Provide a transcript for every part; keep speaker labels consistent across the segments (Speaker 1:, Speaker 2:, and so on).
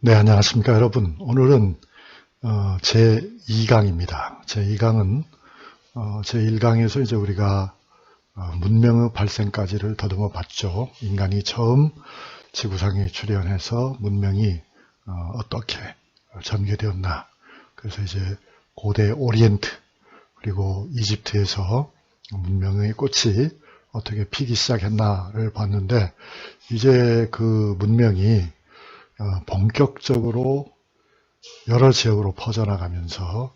Speaker 1: 네, 안녕하십니까, 여러분. 오늘은 제2강입니다. 제2강은 제1강에서 이제 우리가 문명의 발생까지를 더듬어 봤죠. 인간이 처음 지구상에 출현해서 문명이 어떻게 전개되었나. 그래서 이제 고대 오리엔트 그리고 이집트에서 문명의 꽃이 어떻게 피기 시작했나를 봤는데, 이제 그 문명이 본격적으로 여러 지역으로 퍼져나가면서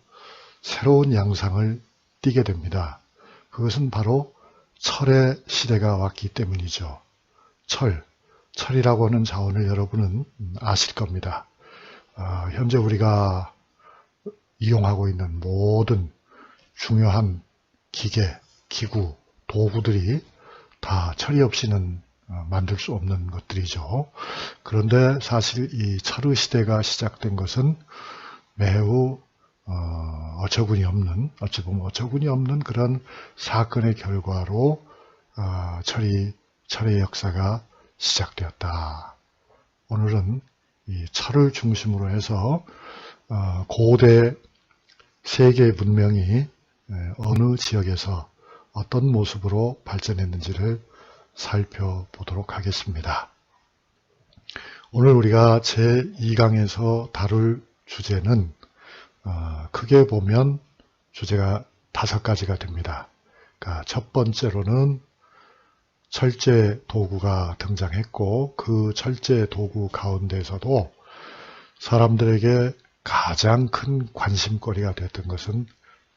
Speaker 1: 새로운 양상을 띠게 됩니다. 그것은 바로 철의 시대가 왔기 때문이죠. 철이라고 하는 자원을 여러분은 아실 겁니다. 현재 우리가 이용하고 있는 모든 중요한 기계, 기구, 도구들이 다 철이 없이는 만들 수 없는 것들이죠. 그런데 사실 이 철의 시대가 시작된 것은 매우 어처구니 없는, 어찌 보면 어처구니 없는 그런 사건의 결과로 철의 역사가 시작되었다. 오늘은 이 철을 중심으로 해서 고대 세계 문명이 어느 지역에서 어떤 모습으로 발전했는지를 살펴보도록 하겠습니다. 오늘 우리가 제2강에서 다룰 주제는 크게 보면 주제가 5가지가 됩니다. 그러니까 첫 번째로는 철제 도구가 등장했고, 그 철제 도구 가운데서도 사람들에게 가장 큰 관심거리가 됐던 것은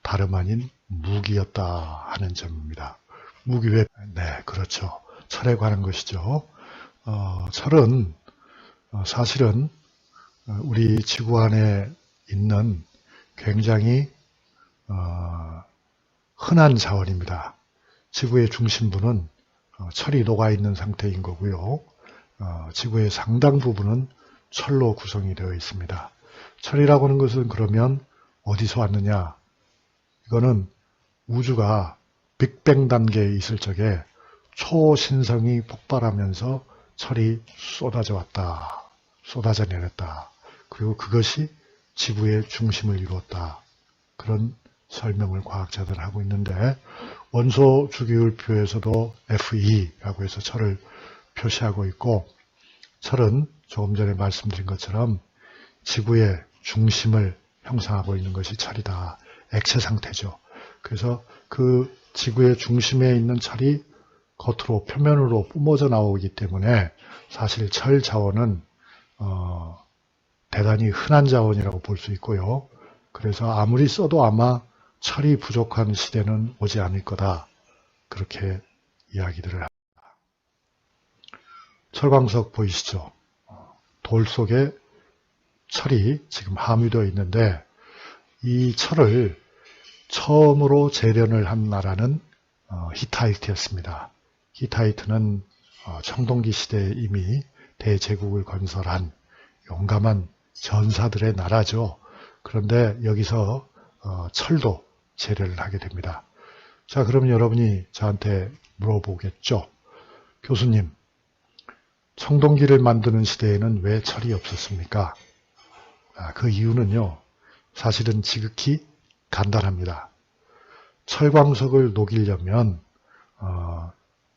Speaker 1: 다름 아닌 무기였다 하는 점입니다. 무기 왜? 네, 그렇죠. 철에 관한 것이죠. 철은 사실은 우리 지구 안에 있는 굉장히 흔한 자원입니다. 지구의 중심부는 철이 녹아있는 상태인 거고요. 지구의 상당 부분은 철로 구성이 되어 있습니다. 철이라고 하는 것은 그러면 어디서 왔느냐? 이거는 우주가 빅뱅 단계에 있을 적에 초신성이 폭발하면서 철이 쏟아져 왔다. 쏟아져 내렸다. 그리고 그것이 지구의 중심을 이루었다. 그런 설명을 과학자들은 하고 있는데, 원소 주기율표에서도 Fe라고 해서 철을 표시하고 있고, 철은 조금 전에 말씀드린 것처럼 지구의 중심을 형성하고 있는 것이 철이다. 액체 상태죠. 그래서 그 지구의 중심에 있는 철이 겉으로 표면으로 뿜어져 나오기 때문에 사실 철 자원은 대단히 흔한 자원이라고 볼 수 있고요. 그래서 아무리 써도 아마 철이 부족한 시대는 오지 않을 거다. 그렇게 이야기들을 합니다. 철광석 보이시죠? 돌 속에 철이 지금 함유되어 있는데, 이 철을 처음으로 재련을 한 나라는 히타이트였습니다. 히타이트는 청동기 시대에 이미 대제국을 건설한 용감한 전사들의 나라죠. 그런데 여기서 철도 재련을 하게 됩니다. 자, 그러면 여러분이 저한테 물어보겠죠. 교수님, 청동기를 만드는 시대에는 왜 철이 없었습니까? 그 이유는요, 사실은 지극히 간단합니다. 철광석을 녹이려면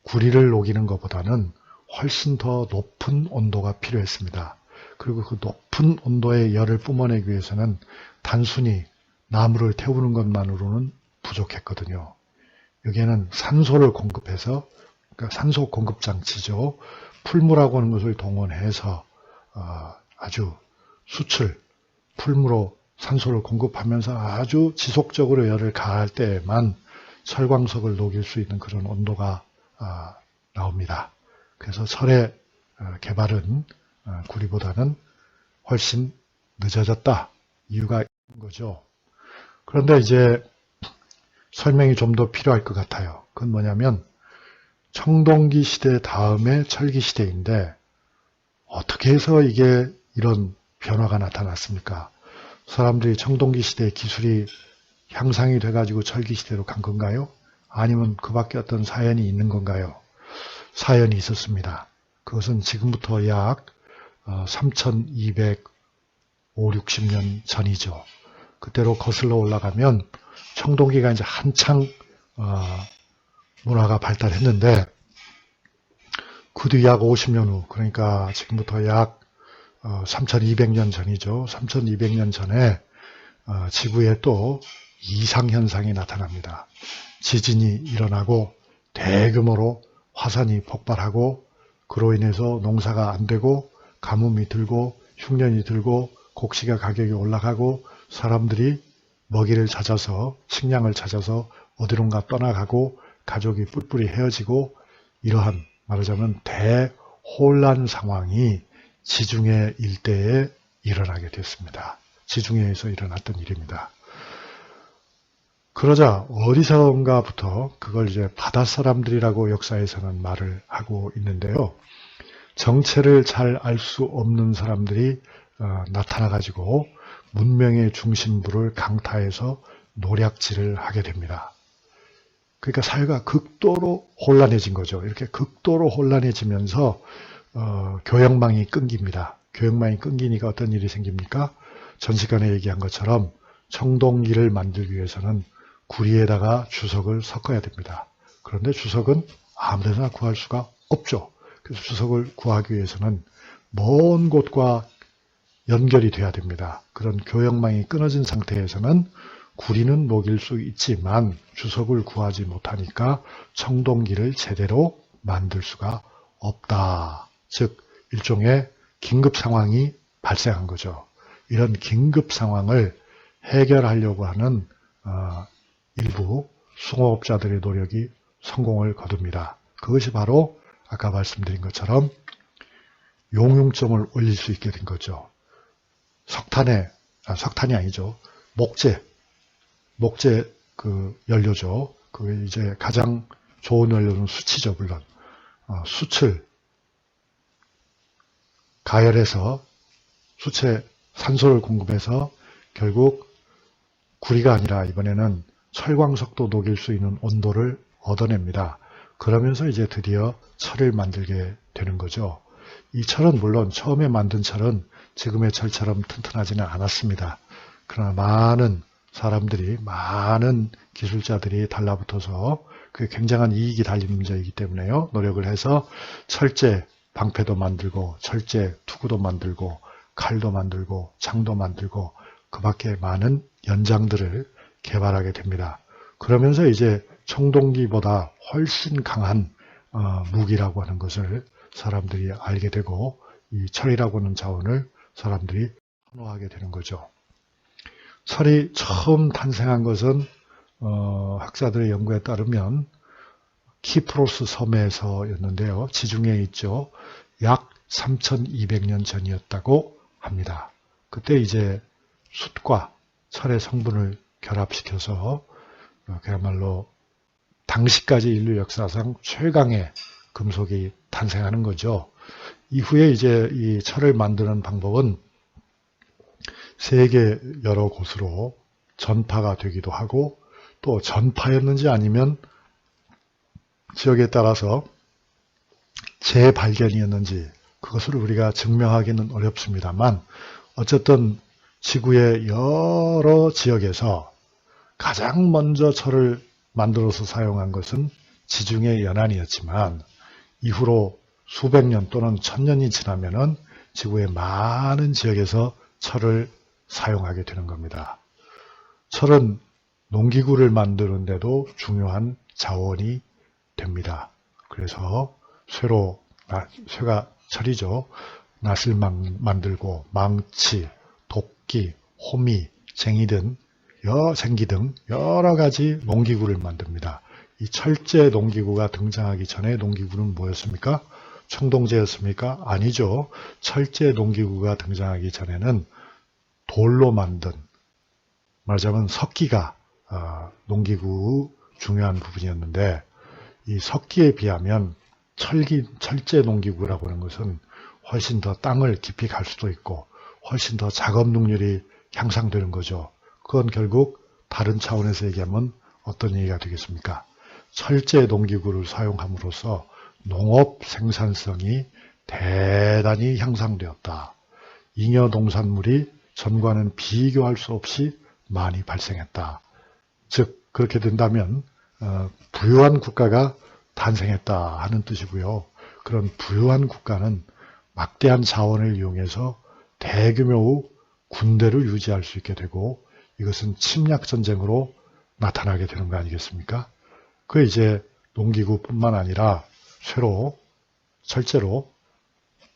Speaker 1: 구리를 녹이는 것보다는 훨씬 더 높은 온도가 필요했습니다. 그리고 그 높은 온도의 열을 뿜어내기 위해서는 단순히 나무를 태우는 것만으로는 부족했거든요. 여기에는 산소를 공급해서, 그러니까 산소 공급 장치죠. 풀무라고 하는 것을 동원해서 아주 풀무로 산소를 공급하면서 아주 지속적으로 열을 가할 때에만 철광석을 녹일 수 있는 그런 온도가 나옵니다. 그래서 철의 개발은 구리보다는 훨씬 늦어졌다. 이유가 있는 거죠. 그런데 이제 설명이 좀 더 필요할 것 같아요. 그건 뭐냐면 청동기 시대 다음에 철기 시대인데, 어떻게 해서 이게 이런 변화가 나타났습니까? 사람들이 청동기 시대의 기술이 향상이 돼가지고 철기 시대로 간 건가요? 아니면 그 밖에 어떤 사연이 있는 건가요? 사연이 있었습니다. 그것은 지금부터 약 3200 5, 60년 전이죠. 그때로 거슬러 올라가면 청동기가 이제 한창 문화가 발달했는데 그 뒤 약 50년 후, 그러니까 지금부터 약 3200년 전이죠. 3200년 전에 지구에 또 이상현상이 나타납니다. 지진이 일어나고 대규모로 화산이 폭발하고 그로 인해서 농사가 안 되고 가뭄이 들고 흉년이 들고 곡식의 가격이 올라가고 사람들이 먹이를 찾아서 식량을 찾아서 어디론가 떠나가고 가족이 뿔뿔이 헤어지고 이러한 말하자면 대혼란 상황이 지중해 일대에 일어나게 됐습니다. 지중해에서 일어났던 일입니다. 그러자 어디선가부터 그걸 이제 바닷사람들이라고 역사에서는 말을 하고 있는데요. 정체를 잘 알 수 없는 사람들이 나타나가지고 문명의 중심부를 강타해서 노략질을 하게 됩니다. 그러니까 사회가 극도로 혼란해진 거죠. 이렇게 극도로 혼란해지면서 교역망이 끊깁니다. 교역망이 끊기니까 어떤 일이 생깁니까? 전 시간에 얘기한 것처럼 청동기를 만들기 위해서는 구리에다가 주석을 섞어야 됩니다. 그런데 주석은 아무데나 구할 수가 없죠. 그래서 주석을 구하기 위해서는 먼 곳과 연결이 돼야 됩니다. 그런 교역망이 끊어진 상태에서는 구리는 녹일 수 있지만 주석을 구하지 못하니까 청동기를 제대로 만들 수가 없다. 즉 일종의 긴급 상황이 발생한 거죠. 이런 긴급 상황을 해결하려고 하는 일부 숭어업자들의 노력이 성공을 거둡니다. 그것이 바로 아까 말씀드린 것처럼 용융점을 올릴 수 있게 된 거죠. 석탄이 아니죠. 목재 그 연료죠. 그게 이제 가장 좋은 연료는 수치죠, 물론. 수칠 가열해서 수채 산소를 공급해서 결국 구리가 아니라 이번에는 철광석도 녹일 수 있는 온도를 얻어냅니다. 그러면서 이제 드디어 철을 만들게 되는 거죠. 이 철은 물론 처음에 만든 철은 지금의 철처럼 튼튼하지는 않았습니다. 그러나 많은 사람들이, 많은 기술자들이 달라붙어서 그게 굉장한 이익이 달린 문제이기 때문에요. 노력을 해서 철제 방패도 만들고 철제 투구도 만들고 칼도 만들고 창도 만들고 그 밖에 많은 연장들을 개발하게 됩니다. 그러면서 이제 청동기보다 훨씬 강한 무기라고 하는 것을 사람들이 알게 되고 이 철이라고 하는 자원을 사람들이 선호하게 되는 거죠. 철이 처음 탄생한 것은 학자들의 연구에 따르면 키프로스 섬에서였는데요. 지중해에 있죠. 약 3200년 전이었다고 합니다. 그때 이제 숯과 철의 성분을 결합시켜서 그야말로 당시까지 인류 역사상 최강의 금속이 탄생하는 거죠. 이후에 이제 이 철을 만드는 방법은 세계 여러 곳으로 전파가 되기도 하고 또 전파였는지 아니면 지역에 따라서 재발견이었는지 그것을 우리가 증명하기는 어렵습니다만 어쨌든 지구의 여러 지역에서 가장 먼저 철을 만들어서 사용한 것은 지중해 연안이었지만 이후로 수백 년 또는 천년이 지나면은 지구의 많은 지역에서 철을 사용하게 되는 겁니다. 철은 농기구를 만드는데도 중요한 자원이 됩니다. 그래서 쇠가 철이죠. 낫을 만들고 망치, 도끼, 호미, 쟁이 등 여러 가지 농기구를 만듭니다. 이 철제 농기구가 등장하기 전에 농기구는 뭐였습니까? 청동제였습니까? 아니죠. 철제 농기구가 등장하기 전에는 돌로 만든, 말하자면 석기가 농기구 중요한 부분이었는데 이 석기에 비하면 철제 농기구라고 하는 것은 훨씬 더 땅을 깊이 갈 수도 있고 훨씬 더 작업 능률이 향상되는 거죠. 그건 결국 다른 차원에서 얘기하면 어떤 얘기가 되겠습니까? 철제 농기구를 사용함으로써 농업 생산성이 대단히 향상되었다. 잉여 농산물이 전과는 비교할 수 없이 많이 발생했다. 즉 그렇게 된다면 부유한 국가가 탄생했다 하는 뜻이고요. 그런 부유한 국가는 막대한 자원을 이용해서 대규모 군대를 유지할 수 있게 되고 이것은 침략 전쟁으로 나타나게 되는 거 아니겠습니까? 그 이제 농기구뿐만 아니라 새로 철제로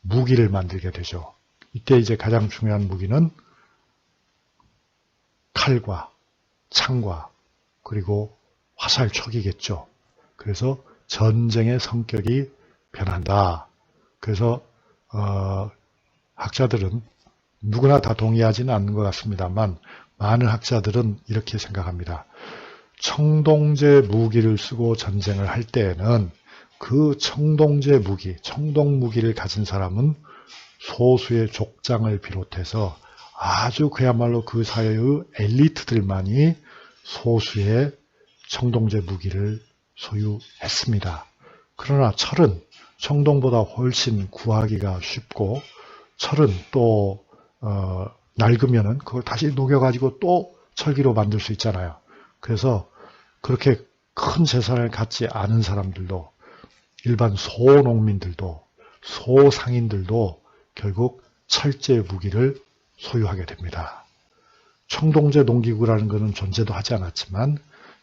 Speaker 1: 무기를 만들게 되죠. 이때 이제 가장 중요한 무기는 칼과 창과 그리고 화살촉이겠죠. 그래서 전쟁의 성격이 변한다. 그래서 학자들은 누구나 다 동의하지는 않는 것 같습니다만 많은 학자들은 이렇게 생각합니다. 청동제 무기를 쓰고 전쟁을 할 때에는 그 청동제 무기, 청동무기를 가진 사람은 소수의 족장을 비롯해서 아주 그야말로 그 사회의 엘리트들만이 소수의 청동제 무기를 소유했습니다. 그러나 철은 청동보다 훨씬 구하기가 쉽고 철은 또 낡으면은 그걸 다시 녹여가지고 또 철기로 만들 수 있잖아요. 그래서 그렇게 큰 재산을 갖지 않은 사람들도 일반 소농민들도 소상인들도 결국 철제 무기를 소유하게 됩니다. 청동제 농기구라는 것은 존재도 하지 않았지만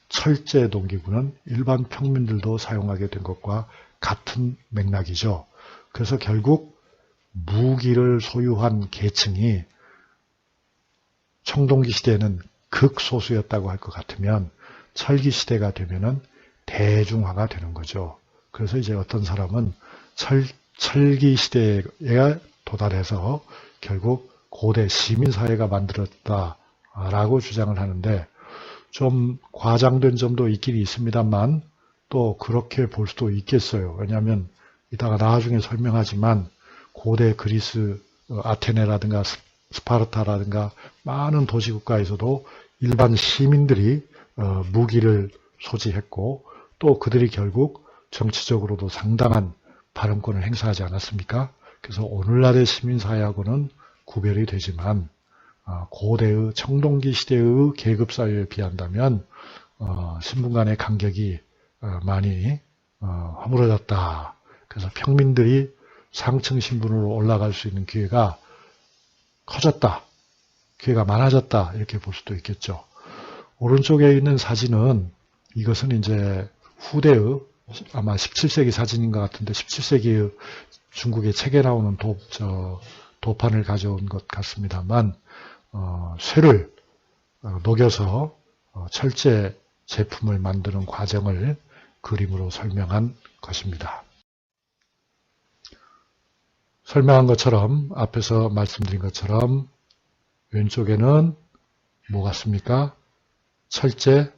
Speaker 1: 철제 농기구는 일반 평민들도 사용하게 된 것과 같은 맥락이죠. 그래서 결국 무기를 소유한 계층이 청동기 시대에는 극소수였다고 할 것 같으면 철기 시대가 되면은 대중화가 되는 거죠. 그래서 이제 어떤 사람은 철기 시대에 도달해서 결국 고대 시민사회가 만들었다라고 주장을 하는데 좀 과장된 점도 있긴 있습니다만 또 그렇게 볼 수도 있겠어요. 왜냐하면 이따가 나중에 설명하지만 고대 그리스 아테네라든가 스파르타라든가 많은 도시국가에서도 일반 시민들이 무기를 소지했고 또 그들이 결국 정치적으로도 상당한 발언권을 행사하지 않았습니까? 그래서 오늘날의 시민사회하고는 구별이 되지만 고대의 청동기 시대의 계급사회에 비한다면 신분 간의 간격이 많이 허물어졌다. 그래서 평민들이 상층 신분으로 올라갈 수 있는 기회가 커졌다. 기회가 많아졌다. 이렇게 볼 수도 있겠죠. 오른쪽에 있는 사진은 이것은 이제 후대의 아마 17세기 사진인 것 같은데 17세기의 중국의 책에 나오는 도판을 가져온 것 같습니다만 쇠를 녹여서 철제 제품을 만드는 과정을 그림으로 설명한 것입니다. 설명한 것처럼 앞에서 말씀드린 것처럼 왼쪽에는 뭐 같습니까? 철제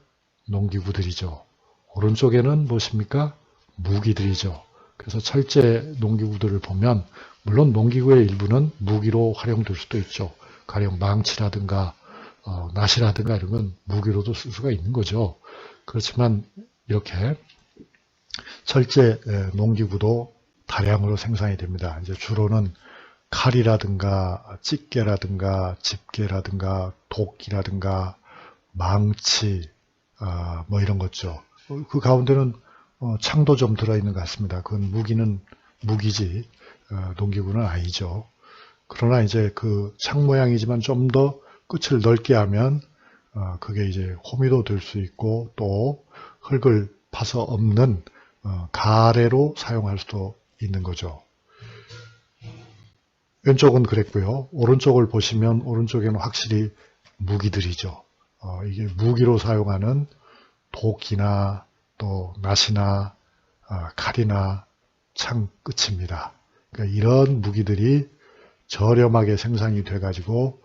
Speaker 1: 농기구들이죠. 오른쪽에는 무엇입니까? 무기들이죠. 그래서 철제 농기구들을 보면 물론 농기구의 일부는 무기로 활용될 수도 있죠. 가령 망치라든가 낫이라든가 이런 건 무기로도 쓸 수가 있는 거죠. 그렇지만 이렇게 철제 농기구도 다량으로 생산이 됩니다. 이제 주로는 칼이라든가 집게라든가 집게라든가 도끼라든가 망치 뭐 이런 거죠. 그 가운데는 창도 좀 들어있는 것 같습니다. 그건 무기지 농기구는 아니죠. 그러나 이제 그 창 모양이지만 좀 더 끝을 넓게 하면 그게 이제 호미도 될 수 있고 또 흙을 파서 엎는 가래로 사용할 수도 있는 거죠. 왼쪽은 그랬고요. 오른쪽을 보시면 오른쪽에는 확실히 무기들이죠. 이게 무기로 사용하는 도끼나 또 낫이나 칼이나 창 끝입니다. 그러니까 이런 무기들이 저렴하게 생산이 돼가지고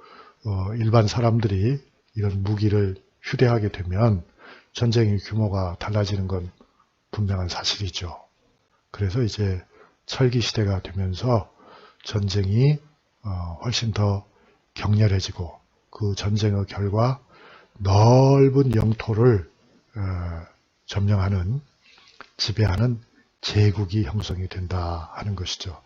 Speaker 1: 일반 사람들이 이런 무기를 휴대하게 되면 전쟁의 규모가 달라지는 건 분명한 사실이죠. 그래서 이제 철기 시대가 되면서 전쟁이 훨씬 더 격렬해지고 그 전쟁의 결과 넓은 영토를 점령하는 지배하는 제국이 형성이 된다 하는 것이죠.